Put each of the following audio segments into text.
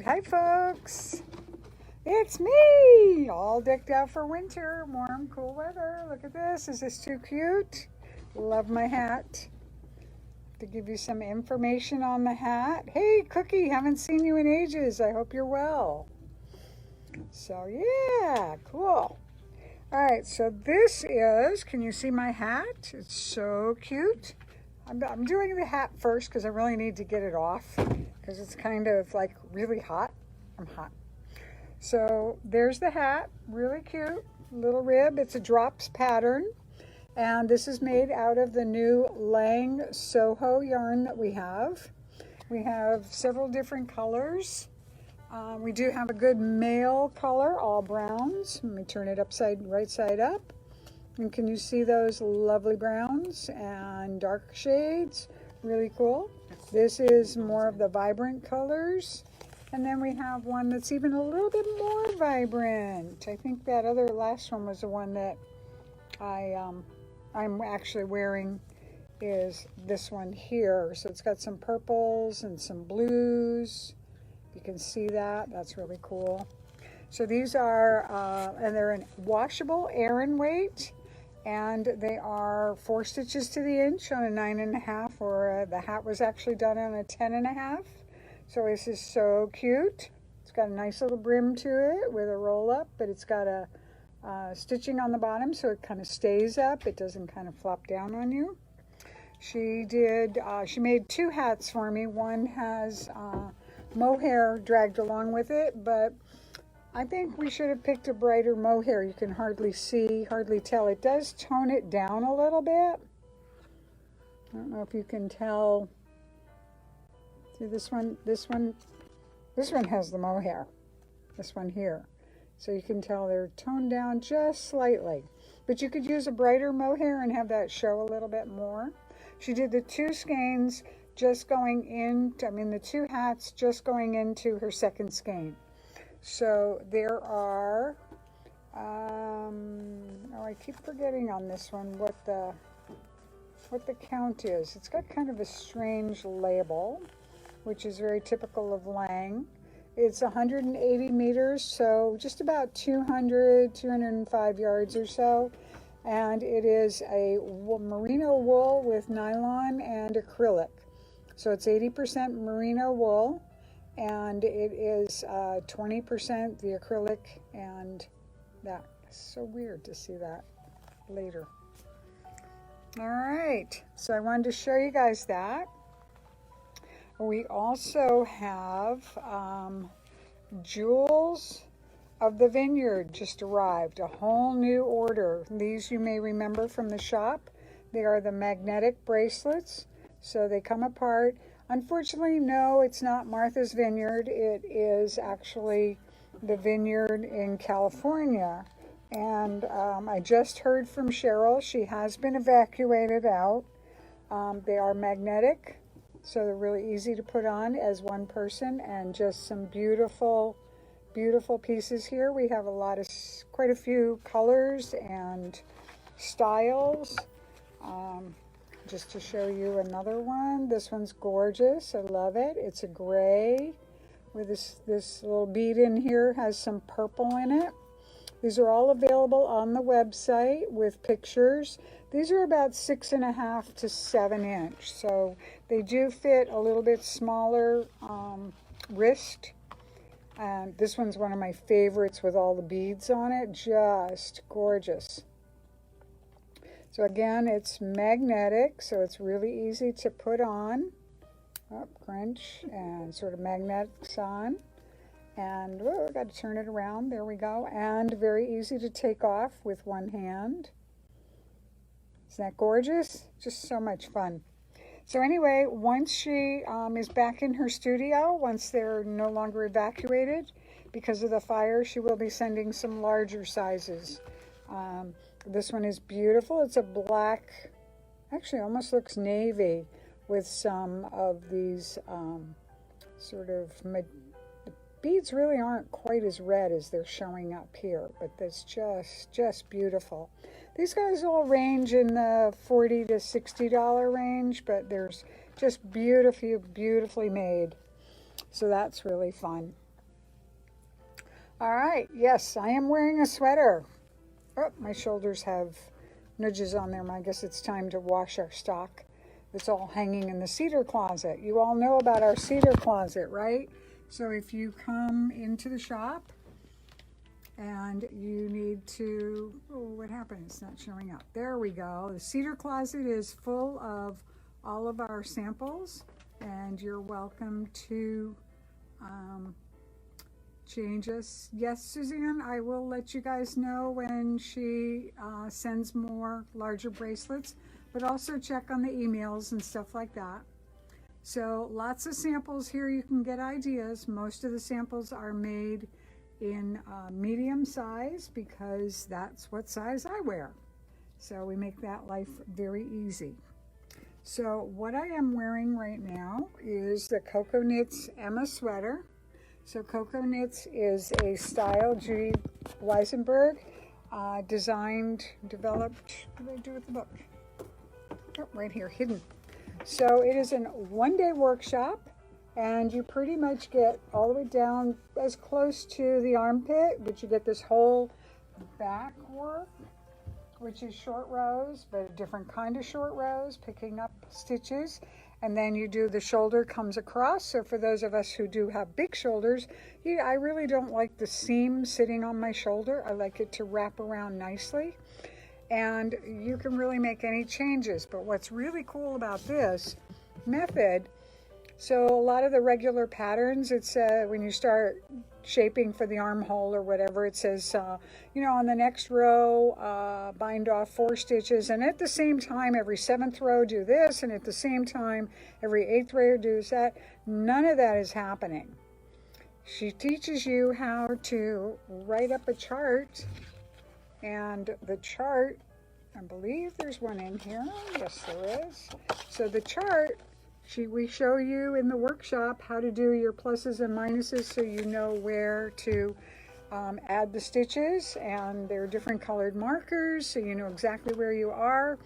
right, hi folks. It's me, all decked out for winter, warm, cool weather. Look at this. Is this too cute? Love my hat. To give you some information on the hat. Hey, Cookie, haven't seen you in ages. I hope you're well. So yeah, cool. All right, so this is, can you see my hat? It's so cute. I'm doing the hat first because I really need to get it off because it's kind of like really hot. I'm hot. So there's the hat, really cute, little rib. It's a drops pattern. And this is made out of the new Lang Soho Yarn that we have. We have several different colors. We do have a good male color, all browns. Let me turn it right side up. And can you see those lovely browns and dark shades? Really cool. This is more of the vibrant colors. And then we have one that's even a little bit more vibrant. I think that other last one was the one that I'm actually wearing is this one here. So it's got some purples and some blues. You can see that. That's really cool. So these are, and they're in washable aran weight. And they are 4 stitches to the inch on a 9.5, or the hat was actually done on a 10.5. So this is so cute. It's got a nice little brim to it with a roll up, but it's got a stitching on the bottom so it kind of stays up. It doesn't kind of flop down on you. She made 2 hats for me. One has mohair dragged along with it, but I think we should have picked a brighter mohair. You can hardly see, hardly tell. It does tone it down a little bit. I don't know if you can tell. See this one has the mohair. This one here. So you can tell they're toned down just slightly. But you could use a brighter mohair and have that show a little bit more. She did the 2 skeins just going in, the 2 hats just going into her second skein. So there are, I keep forgetting on this one what the count is. It's got kind of a strange label, which is very typical of Lang. It's 180 meters, so just about 205 yards or so. And it is a merino wool with nylon and acrylic. So it's 80% merino wool. And it is 20% the acrylic, and that is so weird to see that later. All right, so I wanted to show you guys that. We also have Jewels of the Vineyard just arrived, a whole new order. These you may remember from the shop. They are the magnetic bracelets, so they come apart. Unfortunately, no, it's not Martha's Vineyard. It is actually the vineyard in California. And I just heard from Cheryl. She has been evacuated out. They are magnetic, so they're really easy to put on as one person, and just some beautiful, beautiful pieces here. We have quite a few colors and styles. Just to show you another one. This one's gorgeous. I love it. It's a gray with this little bead in here, has some purple in it. These are all available on the website with pictures. These are about 6.5 to 7 inch. So they do fit a little bit smaller wrist. And this one's one of my favorites with all the beads on it. Just gorgeous. So again, it's magnetic, so it's really easy to put on. Crunch and sort of magnetics on. And I got to turn it around. There we go. And very easy to take off with one hand. Isn't that gorgeous? Just so much fun. So anyway, once she is back in her studio, once they're no longer evacuated because of the fire, she will be sending some larger sizes. This one is beautiful. It's a black, actually almost looks navy, with some of these the beads really aren't quite as red as they're showing up here, but that's just beautiful. These guys all range in the $40 to $60 range, but there's just beautifully made. So that's really fun. All right, yes, I am wearing a sweater. Oh, my shoulders have nudges on them. I guess it's time to wash our stock. It's all hanging in the Cedar Closet. You all know about our Cedar Closet, right? So if you come into the shop and you need to, oh, what happened? It's not showing up. There we go. The Cedar Closet is full of all of our samples, and you're welcome to change us. Yes, Suzanne, I will let you guys know when she sends more larger bracelets, but also check on the emails and stuff like that. So lots of samples here. You can get ideas. Most of the samples are made in medium size because that's what size I wear. So we make that life very easy. So what I am wearing right now is the Cocoknits Emma Sweater. So Cocoknits is a style Judy Weisenberg designed, developed. What did I do with the book? Oh, right here, hidden. So it is a one-day workshop, and you pretty much get all the way down as close to the armpit, but you get this whole back work, which is short rows, but a different kind of short rows, picking up stitches. And then you do the shoulder comes across. So for those of us who do have big shoulders, I really don't like the seam sitting on my shoulder. I like it to wrap around nicely. And you can really make any changes. But what's really cool about this method, so a lot of the regular patterns, it's when you start shaping for the armhole or whatever, it says, on the next row, bind off 4 stitches, and at the same time, every 7th row do this, and at the same time, every 8th row do that. None of that is happening. She teaches you how to write up a chart, and the chart, I believe there's one in here. Yes, there is. So the chart, we show you in the workshop how to do your pluses and minuses so you know where to add the stitches, and there are different colored markers so you know exactly where you are.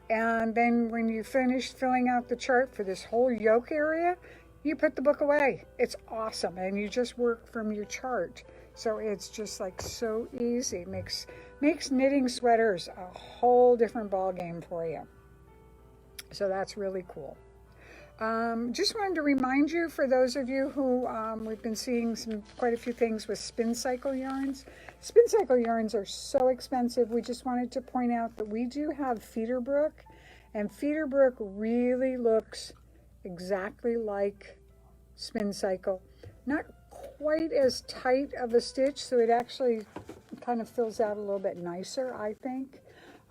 And then when you finish filling out the chart for this whole yoke area, you put the book away. It's awesome, and you just work from your chart. So it's just like so easy. Makes knitting sweaters a whole different ball game for you. So that's really cool. Just wanted to remind you, for those of you who we've been seeing quite a few things with Spincycle yarns. Spincycle yarns are so expensive. We just wanted to point out that we do have Feederbrook, and Feederbrook really looks exactly like Spincycle. Not quite as tight of a stitch, so it actually kind of fills out a little bit nicer, I think.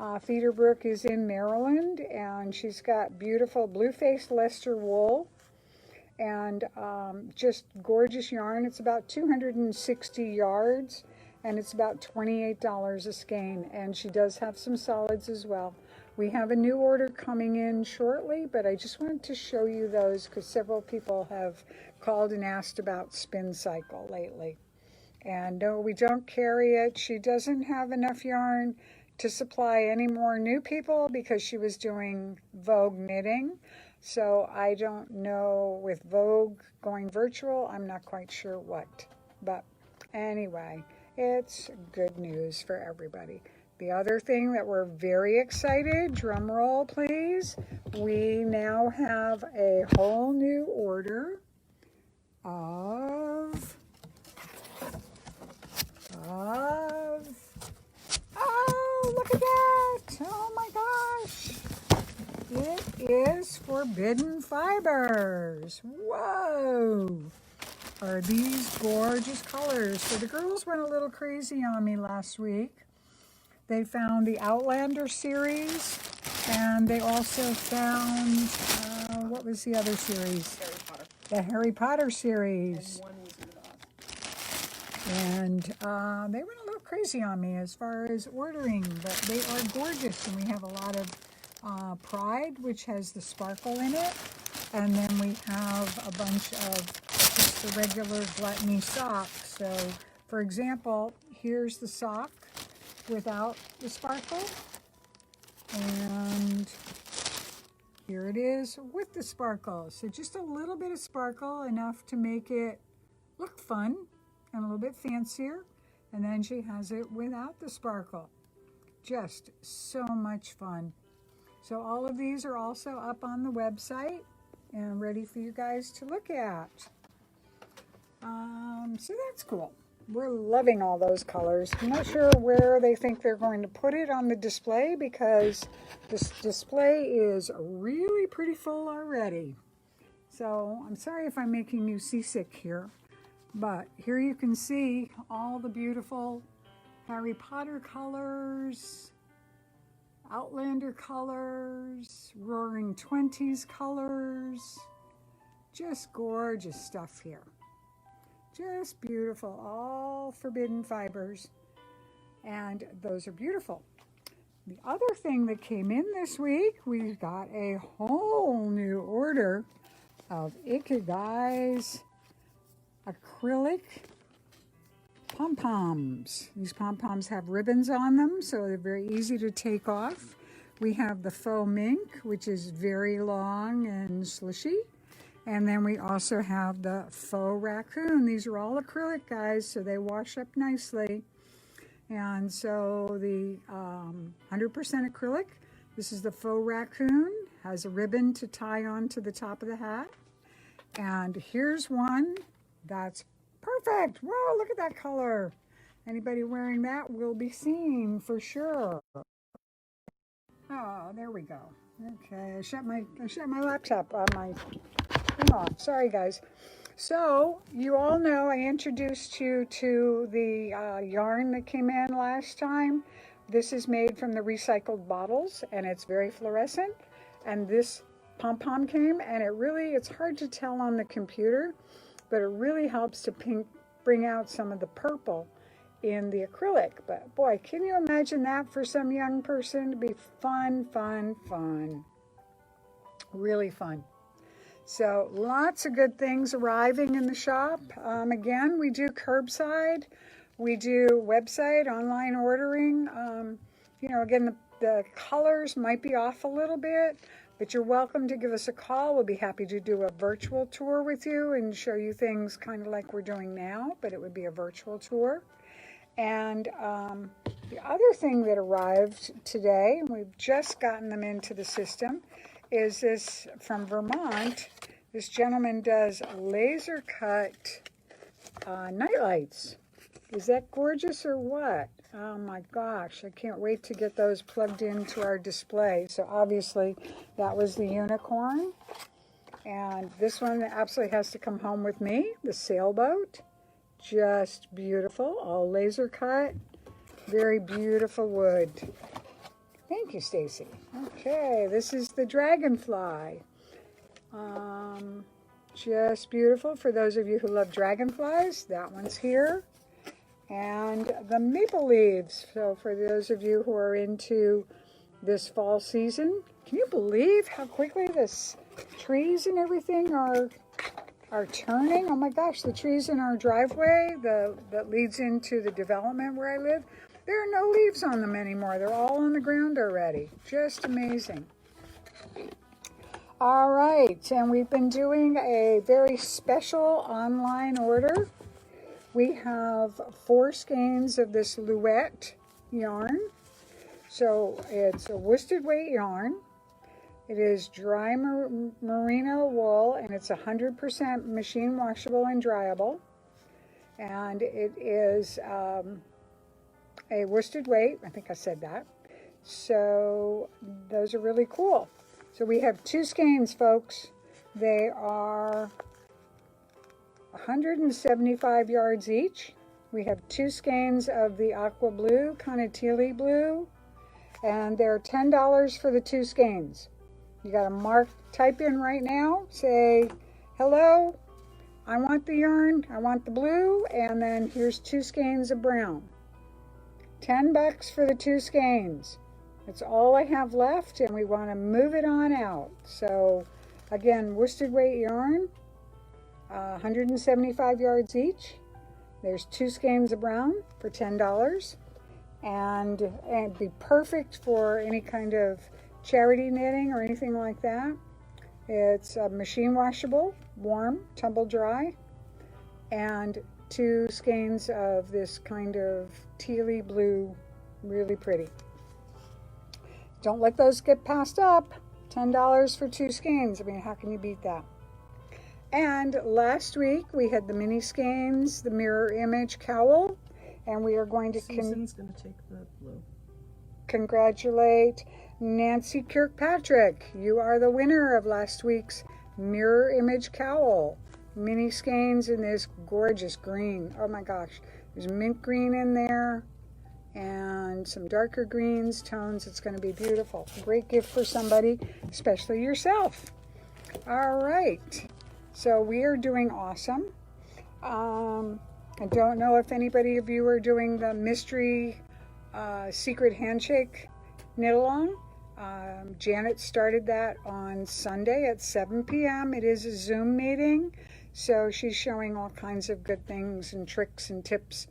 Feederbrook is in Maryland, and she's got beautiful blue-faced Leicester wool and just gorgeous yarn. It's about 260 yards, and it's about $28 a skein, and she does have some solids as well. We have a new order coming in shortly, but I just wanted to show you those because several people have called and asked about Spincycle lately. And no, we don't carry it. She doesn't have enough yarn to supply any more new people because she was doing Vogue knitting. So I don't know, with Vogue going virtual, I'm not quite sure what. But anyway, it's good news for everybody. The other thing that we're very excited, drum roll please, we now have a whole new order of oh, look at that! Oh my gosh! It is Forbidden Fibers. Whoa! Are these gorgeous colors? So the girls went a little crazy on me last week. They found the Outlander series, and they also found, what was the other series? Harry Potter. The Harry Potter series. And one was in And they went a little crazy on me as far as ordering, but they are gorgeous, and we have a lot of Pride, which has the sparkle in it, and then we have a bunch of just the regular Gluttony socks. So, for example, here's the sock without the sparkle, and here it is with the sparkle. So just a little bit of sparkle, enough to make it look fun and a little bit fancier. And then she has it without the sparkle. Just so much fun. So all of these are also up on the website and ready for you guys to look at. So that's cool. We're loving all those colors. I'm not sure where they think they're going to put it on the display because this display is really pretty full already. So I'm sorry if I'm making you seasick here, but here you can see all the beautiful Harry Potter colors, Outlander colors, Roaring Twenties colors. Just gorgeous stuff here. Just beautiful, all Forbidden Fibers, and those are beautiful. The other thing that came in this week, we got a whole new order of Ikigai's acrylic pompoms. These pompoms have ribbons on them, so they're very easy to take off. We have the faux mink, which is very long and slishy. And then we also have the faux raccoon. These are all acrylic, guys, so they wash up nicely. And so the 100% acrylic, this is the faux raccoon, has a ribbon to tie onto the top of the hat. And here's one that's perfect. Whoa, look at that color. Anybody wearing that will be seen for sure. Oh, there we go. Okay, I shut my laptop on my thing off. Sorry, guys. So you all know I introduced you to the yarn that came in last time. This is made from the recycled bottles, and it's very fluorescent. And this pom-pom came, and it's hard to tell on the computer, but it really helps to bring out some of the purple in the acrylic. But boy, can you imagine that for some young person to be fun, fun, fun. Really fun. So lots of good things arriving in the shop. Again, we do curbside, we do website, online ordering. Again, the colors might be off a little bit, but you're welcome to give us a call. We'll be happy to do a virtual tour with you and show you things kind of like we're doing now, but it would be a virtual tour. And the other thing that arrived today, and we've just gotten them into the system, is this from Vermont. This gentleman does laser cut nightlights. Is that gorgeous or what? Oh my gosh, I can't wait to get those plugged into our display. So obviously that was the unicorn. And this one absolutely has to come home with me, the sailboat. Just beautiful, all laser cut. Very beautiful wood. Thank you, Stacy. Okay, this is the dragonfly. Just beautiful for those of you who love dragonflies. That one's here. And the maple leaves. So for those of you who are into this fall season, can you believe how quickly this trees and everything are turning? Oh my gosh, the trees in our driveway that leads into the development where I live, there are no leaves on them anymore. They're all on the ground already. Just amazing. All right, and we've been doing a very special online order. We have 4 skeins of this Luette yarn. So it's a worsted weight yarn. It is dry merino wool, and it's 100% machine washable and dryable. And it is a worsted weight. I think I said that. So those are really cool. So we have 2 skeins, folks. They are 175 yards each. We have 2 skeins of the aqua blue, kind of tealy blue, and they're $10 for the 2 skeins. You got to type in right now, say, hello, I want the yarn, I want the blue, and then here's 2 skeins of brown. $10 for the 2 skeins. That's all I have left, and we want to move it on out. So again, worsted weight yarn, 175 yards each. There's 2 skeins of brown for $10, and it'd be perfect for any kind of charity knitting or anything like that. It's machine washable, warm, tumble dry, and 2 skeins of this kind of tealy blue, really pretty. Don't let those get passed up. $10 for 2 skeins. I mean, how can you beat that? And last week we had the mini skeins, the mirror image cowl, and we are going to Susan's going to take the blue. Congratulate Nancy Kirkpatrick. You are the winner of last week's mirror image cowl. Mini skeins in this gorgeous green. Oh my gosh, there's mint green in there and some darker greens, tones. It's going to be beautiful. Great gift for somebody, especially yourself. All right, so we are doing awesome. I don't know if anybody of you are doing the mystery secret handshake knit along. Janet started that on Sunday at 7 p.m. It is a Zoom meeting, so she's showing all kinds of good things and tricks and tips.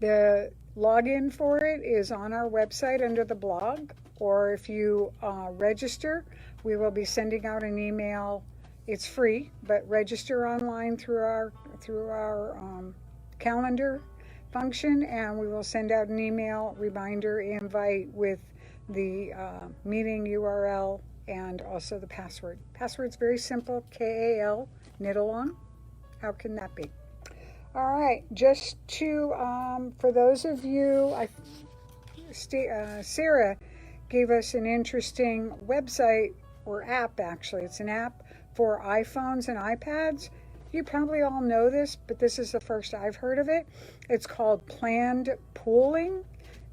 The login for it is on our website under the blog, or if you register, we will be sending out an email. It's free, but register online through our calendar function, and we will send out an email reminder invite with the meeting URL and also the password. Password's very simple, KAL, knit along. How can that be? All right, just to, for those of you, Sarah gave us an interesting website, or app actually. It's an app for iPhones and iPads. You probably all know this, but this is the first I've heard of it. It's called planned pooling,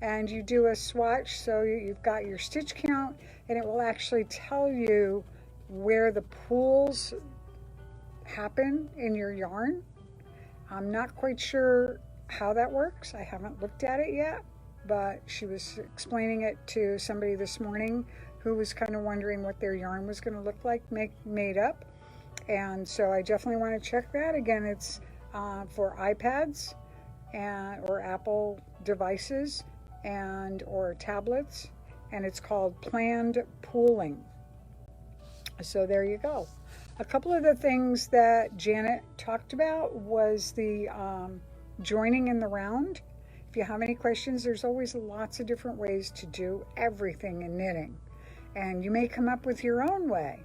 and you do a swatch, so you've got your stitch count, and it will actually tell you where the pools happen in your yarn. I'm not quite sure how that works. I haven't looked at it yet, but she was explaining it to somebody this morning who was kind of wondering what their yarn was going to look like made up. And so I definitely want to check that. Again, it's for iPads or Apple devices or tablets, and it's called planned pooling. So there you go. A couple of the things that Janet talked about was the joining in the round. If you have any questions, there's always lots of different ways to do everything in knitting, and you may come up with your own way.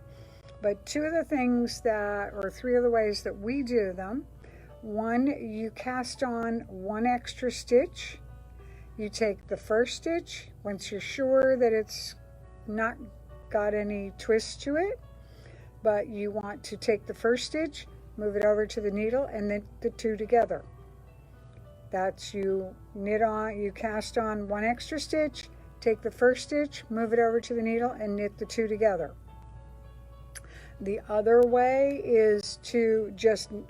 But 2 of the things or 3 of the ways that we do them: 1, you cast on 1 extra stitch. You take the first stitch once you're sure that it's not got any twist to it, but you want to take the first stitch, move it over to the needle, and knit the 2 together. That's you cast on 1 extra stitch, take the first stitch, move it over to the needle, and knit the 2 together. The other way is to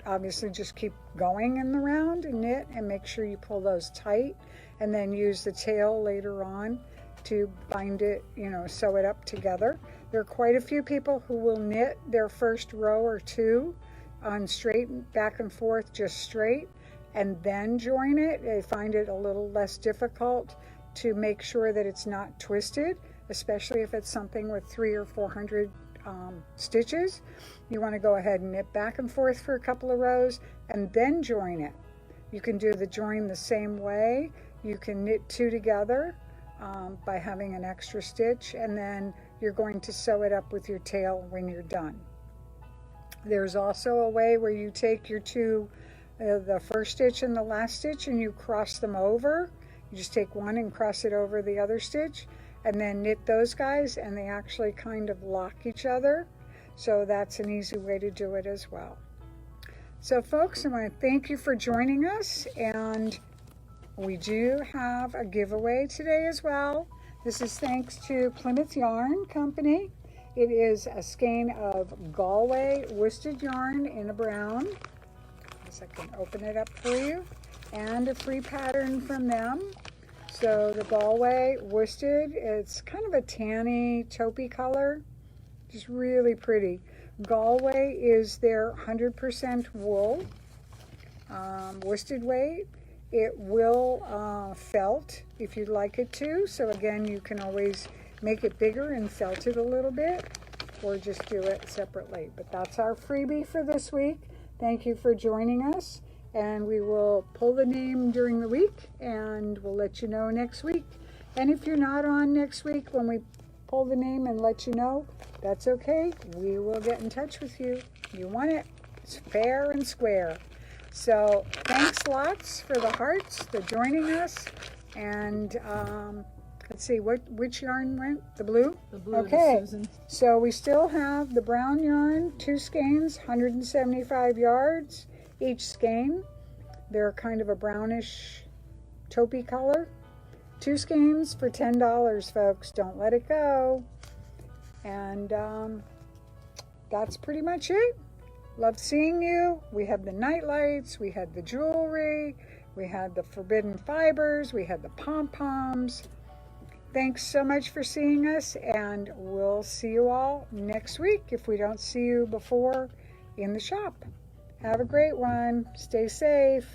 obviously just keep going in the round and knit, and make sure you pull those tight, and then use the tail later on to bind it, sew it up together. There are quite a few people who will knit their first row or 2 on straight, back and forth, just straight, and then join it. They find it a little less difficult to make sure that it's not twisted, especially if it's something with 300 or 400 stitches. You want to go ahead and knit back and forth for a couple of rows and then join it. You can do the join the same way. You can knit 2 together by having an extra stitch, and then you're going to sew it up with your tail when you're done. There's also a way where you take your 2, the first stitch and the last stitch, and you cross them over. You just take one and cross it over the other stitch, and then knit those guys, and they actually kind of lock each other. So that's an easy way to do it as well. So folks, I want to thank you for joining us, and we do have a giveaway today as well. This is thanks to Plymouth Yarn Company. It is a skein of Galway worsted yarn in a brown. I can open it up for you, and a free pattern from them. So the Galway worsted, it's kind of a tanny taupey color, just really pretty. Galway is their 100% wool worsted weight. It will felt if you'd like it to. So again, you can always make it bigger and felt it a little bit, or just do it separately. But that's our freebie for this week. Thank you for joining us, and we will pull the name during the week, and we'll let you know next week. And if you're not on next week when we pull the name and let you know, that's okay. We will get in touch with you. You want it. It's fair and square. So thanks lots for the hearts, for joining us. And let's see, which yarn went? The blue? The blue. Okay. Susan. So we still have the brown yarn, 2 skeins, 175 yards each skein. They're kind of a brownish taupey color. 2 skeins for $10, folks. Don't let it go. And that's pretty much it. Love seeing you. We have the night lights. We had the jewelry. We had the Forbidden Fibers. We had the pom-poms. Thanks so much for seeing us, and we'll see you all next week if we don't see you before in the shop. Have a great one. Stay safe.